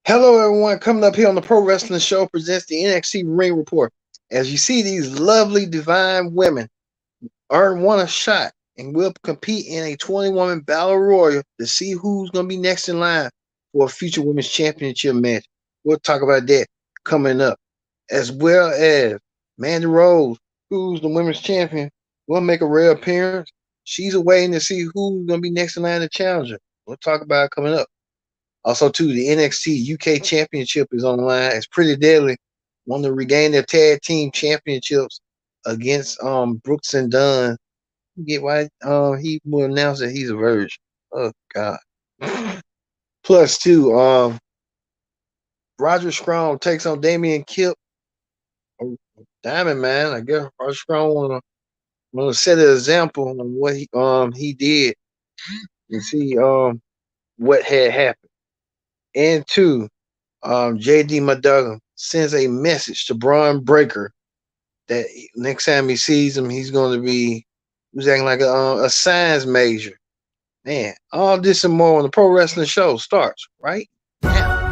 Hello, everyone. Coming up here on the Pro Wrestling Show presents the NXT Ring Report. As you see, these lovely, divine women won a shot and will compete in a 20-woman battle royal to see who's going to be next in line for a future women's championship match. We'll talk about that coming up, as well as Mandy Rose, who's the women's champion, will make a rare appearance. She's waiting to see who's going to be next in line to challenge her. We'll talk about it coming up. Also, too, the NXT UK Championship is on the line. It's Pretty Deadly want to regain their tag team championships against Brooks and Dunn. You get why he will announce that he's a virgin. Oh God. Plus two, Roger Strong takes on Damian Kip. Diamond Man, I guess Roger Strong wanna set an example on what he did and see what had happened. And two, JD Madonna sends a message to Braun Breaker that next time he sees him, he's acting like a science major. Man, all this and more on the Pro Wrestling Show starts right now.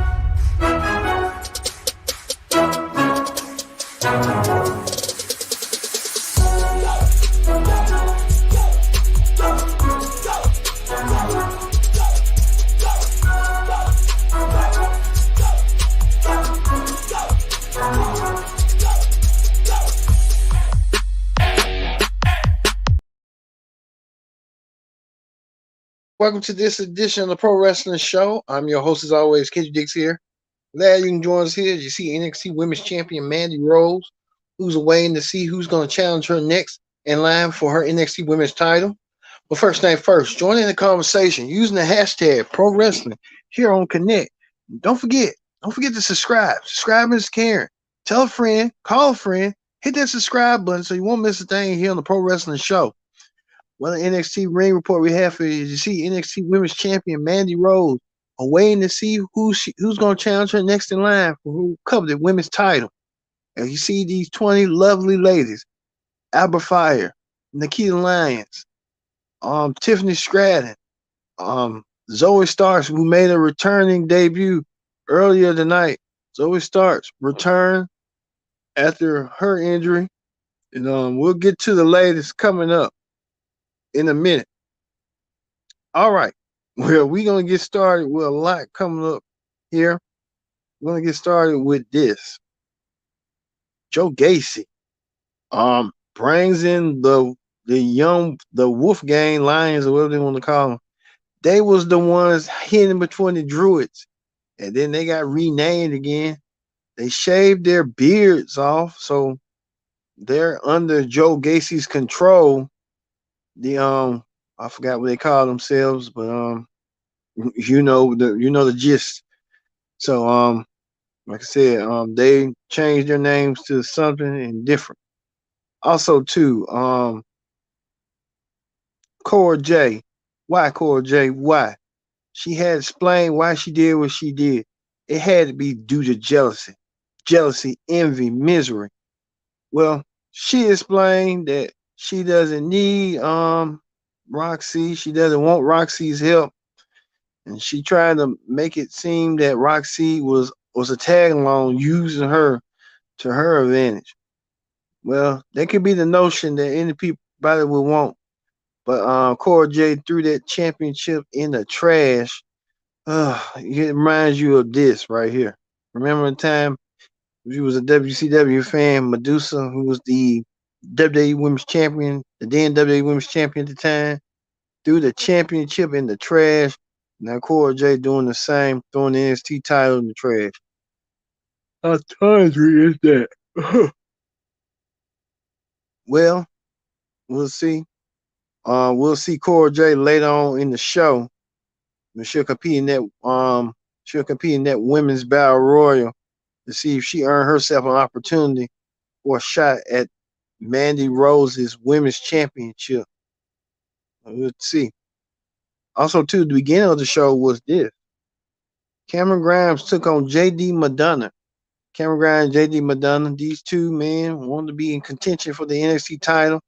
Welcome to this edition of the Pro Wrestling Show. I'm your host, as always, KJ Dix here. Glad you can join us here. As you see, NXT Women's Champion Mandy Rose, who's waiting to see who's going to challenge her next in line for her NXT Women's title. But first thing first, join in the conversation using the hashtag Pro Wrestling here on Connect. Don't forget to subscribe. Subscribing is caring. Tell a friend, call a friend, hit that subscribe button so you won't miss a thing here on the Pro Wrestling Show. Well, the NXT Ring Report we have for you is you see NXT Women's Champion Mandy Rose waiting to see who's going to challenge her next in line for who coveted women's title. And you see these 20 lovely ladies: Albert Fire, Nikita Lyons, Tiffany Stratton, Zoe Starks, who made a returning debut earlier tonight. Zoe Starks returned after her injury, and we'll get to the latest coming up in a minute. All right. Well, we're going to get started with a lot coming up here. We're going to get started with this. Joe Gacy brings in the Wolfgang Lions, or whatever they want to call them. They was the ones hidden between the Druids, and then they got renamed again. They shaved their beards off, so they're under Joe Gacy's control. I forgot what they call themselves, but you know the gist. So like I said, they changed their names to something different. Also too, Cora J. Why Cora J? Why? She had explained why she did what she did. It had to be due to jealousy, envy, misery. Well, she explained that she doesn't need Roxy. She doesn't want Roxy's help. And she tried to make it seem that Roxy was a tag along using her to her advantage. Well, that could be the notion that anybody would want. But Cora J threw that championship in the trash. It reminds you of this right here. Remember the time you was a WCW fan, Medusa, who was the WWE Women's Champion, the then WWE Women's Champion at the time, threw the championship in the trash. Now Cora J doing the same, throwing the NXT title in the trash. How tawdry is that? Well, we'll see. We'll see Cora J later on in the show. She'll compete in that women's battle royal to see if she earned herself an opportunity for a shot at Mandy Rose's women's championship. We'll see. Also, too, the beginning of the show was this. Cameron Grimes took on JD Madonna. Cameron Grimes, JD Madonna, these two men wanted to be in contention for the NXT title.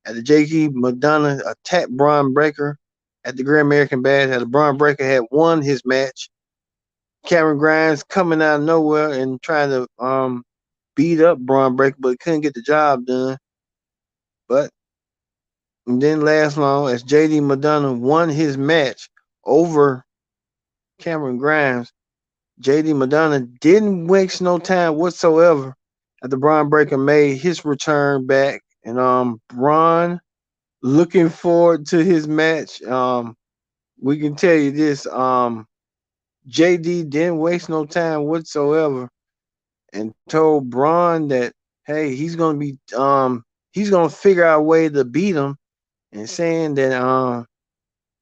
At the JD Madonna attacked Braun Breaker at the Great American Bash. Braun Breaker had won his match. Cameron Grimes coming out of nowhere and trying to beat up Braun Breaker, but couldn't get the job done. But it didn't last long as JD Madonna won his match over Cameron Grimes. JD Madonna didn't waste no time whatsoever after Braun Breaker made his return back. And Braun looking forward to his match. We can tell you this, JD didn't waste no time whatsoever and told Braun that hey, he's gonna figure out a way to beat him, and saying that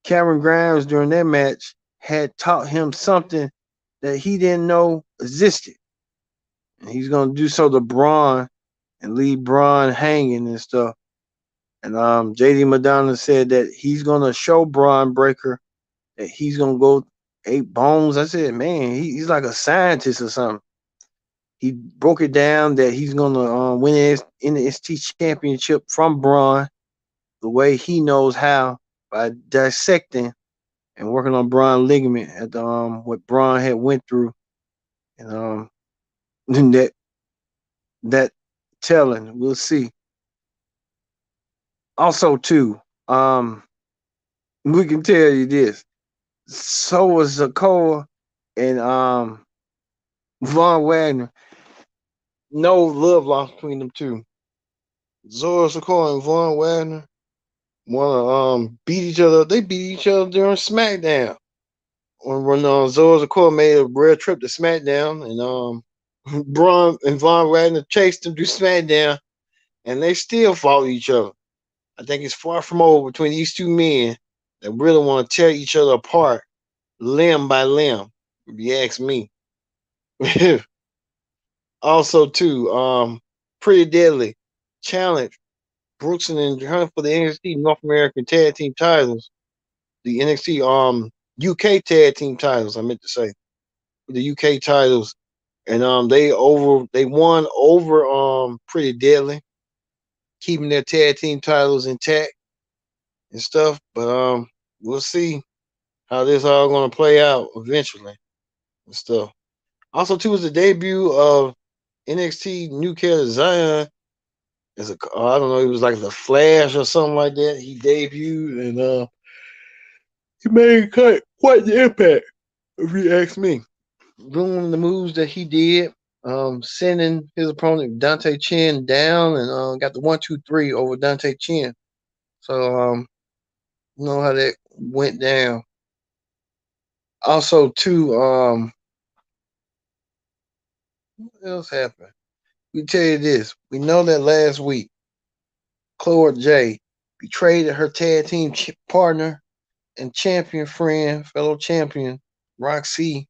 Cameron Grimes during that match had taught him something that he didn't know existed. And he's gonna do so to Braun and leave Braun hanging and stuff. And JD Madonna said that he's gonna show Braun Breaker that he's gonna go eight bones. I said, man, he's like a scientist or something. He broke it down that he's gonna win his NXT championship from Braun the way he knows how, by dissecting and working on Braun ligament at the, what Braun had went through, and that that telling we'll see. Also, too, we can tell you this: so was Zakoa and Von Wagner. No love lost between them two. Zoro Sokoa and Von Wagner wanna beat each other. They beat each other during SmackDown. When Zoro Sokoa made a rare trip to SmackDown, and Braun and Von Wagner chased them to SmackDown, and they still fought each other. I think it's far from over between these two men that really want to tear each other apart, limb by limb. If you ask me. Also, too, Pretty Deadly challenge Brooks and Hunter for the NXT North American Tag Team titles, the NXT UK Tag Team titles. I meant to say the UK titles, and they won over Pretty Deadly, keeping their tag team titles intact and stuff. But we'll see how this all gonna play out eventually and stuff. Also, too, was the debut of NXT New Cat Zion as a I don't know, it was like the Flash or something like that. He debuted and he made quite the impact, if you ask me. Doing the moves that he did, sending his opponent Dante Chen down and got the 1-2-3 over Dante Chen. So you know how that went down. Also, too, what else happened? We tell you this. We know that last week, Chloe J betrayed her tag team partner and champion friend, fellow champion, Roxy,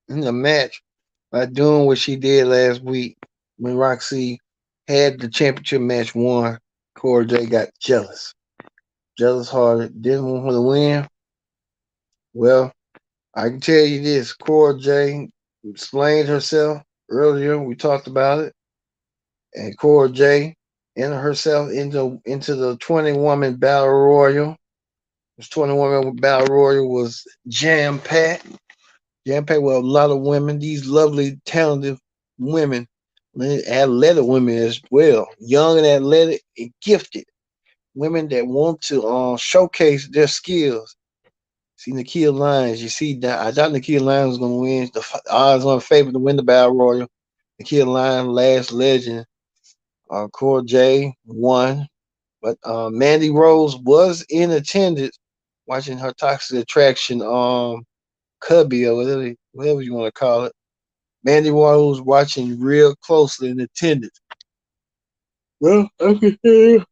in the match by doing what she did last week when Roxy had the championship match won. Cora J got jealous hearted, didn't want her to win. Well, I can tell you this: Cora J explained herself earlier. We talked about it, and Cora J entered herself into the 20-woman battle royal. This 20-woman battle royal was jam packed. Jam packed with a lot of women. These lovely, talented women, athletic women as well, young and athletic and gifted women that want to showcase their skills. See Nakia Lyons. You see that I thought Nakia Lyons was going to win. The odds on favorite to win the battle royal. Nakia Lyons, last legend. Cora J won, but Mandy Rose was in attendance watching her Toxic Attraction cubby or whatever you want to call it. Mandy Rose watching real closely in attendance. Well, I can hear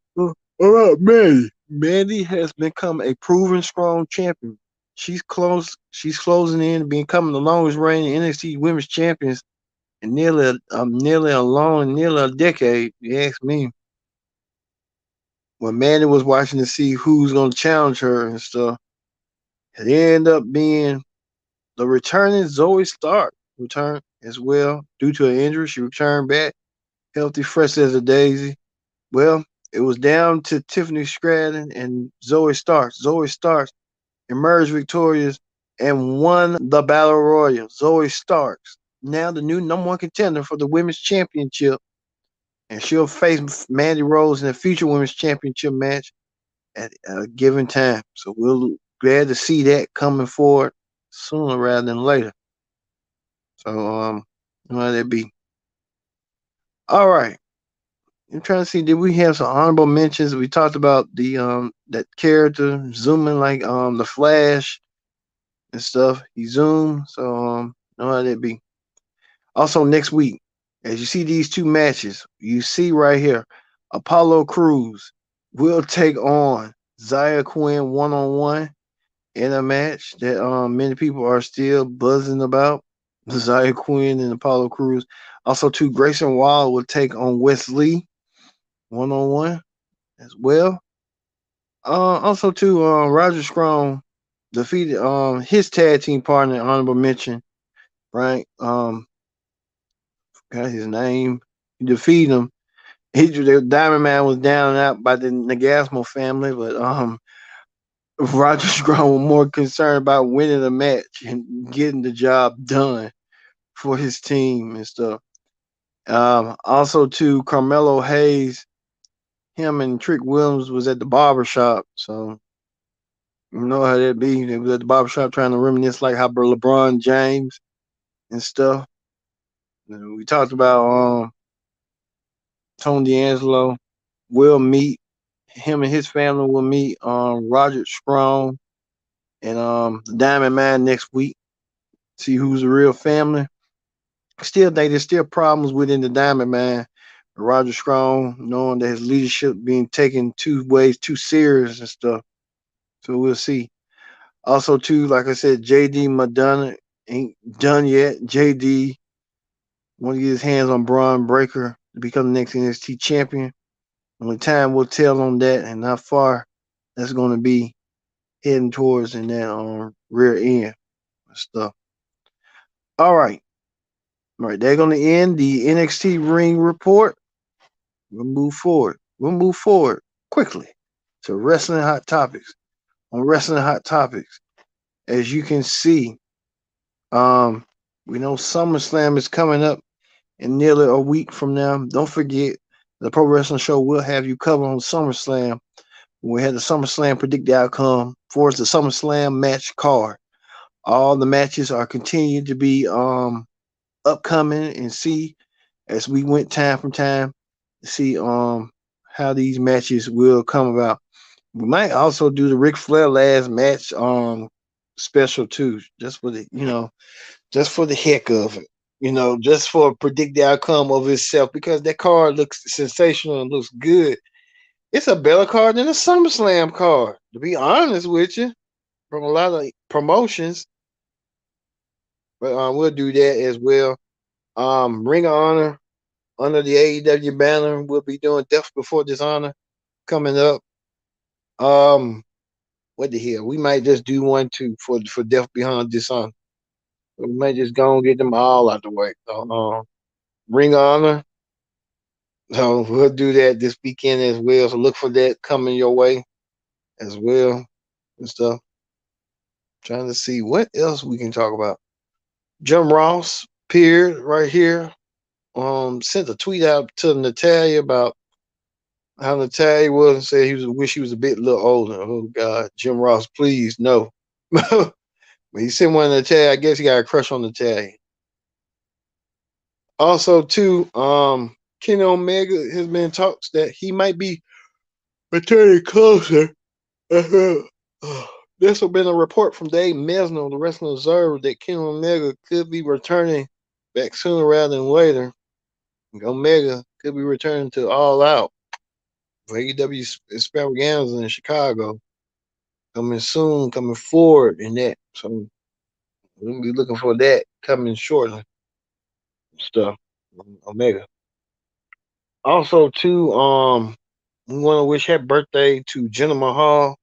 all right, Mandy. Mandy has become a proven strong champion. She's close. She's closing in and becoming the longest reigning NXT Women's Champions in nearly a decade. You ask me. When Mandy was watching to see who's going to challenge her and stuff, it ended up being the returning Zoe Stark return as well due to an injury. She returned back healthy, fresh as a daisy. Well, it was down to Tiffany Stratton and Zoe Stark. Zoe Stark emerged victorious and won the Battle Royal. Zoe Starks, now the new number one contender for the Women's Championship, and she'll face Mandy Rose in a future Women's Championship match at a given time. So we're glad to see that coming forward sooner rather than later. So how that be? All right. I'm trying to see. Did we have some honorable mentions? We talked about the that character zooming like the Flash and stuff. He zoomed. So how that be? Also next week, as you see these two matches, you see right here, Apollo Cruz will take on Zaya Quinn one on one in a match that many people are still buzzing about. Zaya Quinn and Apollo Cruz. Also, too, Grayson Waller will take on Wesley one on one as well. Also, too, Roger Strong defeated his tag team partner, honorable mention, right? Got his name. He defeated him. The Diamond Man was down and out by the Nagasmo family, but Roger Strong was more concerned about winning the match and getting the job done for his team and stuff. Also, too, Carmelo Hayes, him and Trick Williams was at the barber shop, so you know how that be. They was at the barber shop trying to reminisce like how LeBron James and stuff. And we talked about Tony D'Angelo will meet him and his family will meet Roger Strong and Diamond Man next week. See who's the real family. Still think there's still problems within the Diamond Man. Roger Strong, knowing that his leadership being taken two ways too serious and stuff. So we'll see. Also, too, like I said, JD Madonna ain't done yet. JD want to get his hands on Braun Breaker to become the next NXT champion. Only time will tell on that and how far that's going to be heading towards in that rear end and stuff. All right. All right. They're going to end the NXT ring report. We'll move forward. We'll move forward quickly to Wrestling Hot Topics. On Wrestling Hot Topics, as you can see, we know SummerSlam is coming up in nearly a week from now. Don't forget, the Pro Wrestling Show will have you covered on SummerSlam. We had the SummerSlam predict the outcome for the SummerSlam match card. All the matches are continuing to be upcoming and see as we went time from time to see how these matches will come about. We might also do the Ric Flair last match special too, just for the just for the heck of it. Just for predict the outcome of itself because that card looks sensational and looks good. It's a better card than a SummerSlam card, to be honest with you, from a lot of promotions. But we'll do that as well. Ring of Honor under the AEW banner. We'll be doing Death Before Dishonor coming up. What the hell? We might just do one too for Death Behind Dishonor. We might just go and get them all out the way. Ring of Honor. So we'll do that this weekend as well. So look for that coming your way as well and stuff. Trying to see what else we can talk about. Jim Ross appeared right here. Sent a tweet out to Natalia about how Natalia was and said wish he was a little older. Oh God, Jim Ross, please no. But he sent one to Natalia. I guess he got a crush on Natalia. Also, too, Kenny Omega has been talks that he might be returning closer. This has been a report from Dave Mesner of the Wrestling Observer that Kenny Omega could be returning back sooner rather than later. Omega could be returning to All Out for AEW Extravaganza in Chicago. Coming soon, coming forward in that. So we'll be looking for that coming shortly. Stuff. Omega. Also, too, we want to wish happy birthday to Jinder Mahal.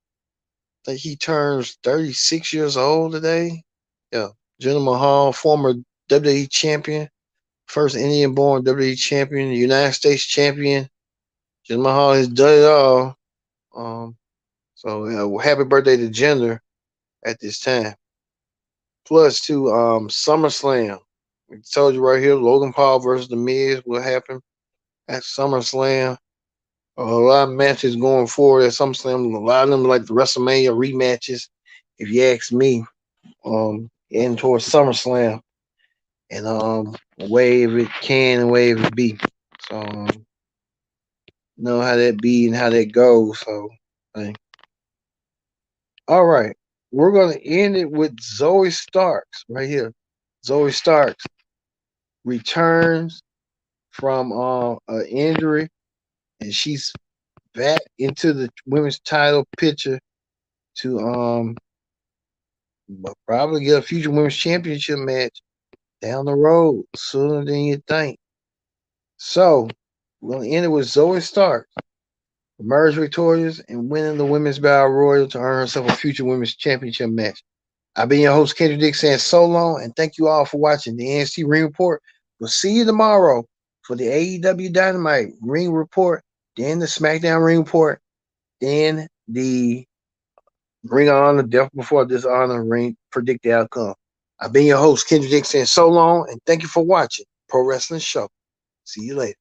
I think he turns 36 years old today. Yeah. Jinder Mahal, former WWE champion, first Indian-born WWE champion, United States champion. Jinder Mahal has done it all. So happy birthday to Jinder at this time. plus to SummerSlam. I told you right here, Logan Paul versus The Miz will happen at SummerSlam. A lot of matches going forward at SummerSlam. A lot of them like the WrestleMania rematches. If you ask me, in towards SummerSlam, and wave it can and wave it be. So know how that be and how that goes. So, all right, we're gonna end it with Zoe Starks right here. Zoe Starks returns from an injury, and she's back into the women's title picture to probably get a future women's championship match down the road sooner than you think. So we're gonna end it with Zoe Stark emerge victorious and winning the women's battle royal to earn herself a future women's championship match. I've been your host, Kendrick Dick, saying so long, and thank you all for watching the NXT Ring Report. We'll see you tomorrow for the AEW Dynamite Ring Report, then the SmackDown Ring Report, then the Ring of Honor, Death Before Dishonor Ring, predict the outcome. I've been your host, Kendrick Dick, saying so long, and thank you for watching Pro Wrestling Show. See you later.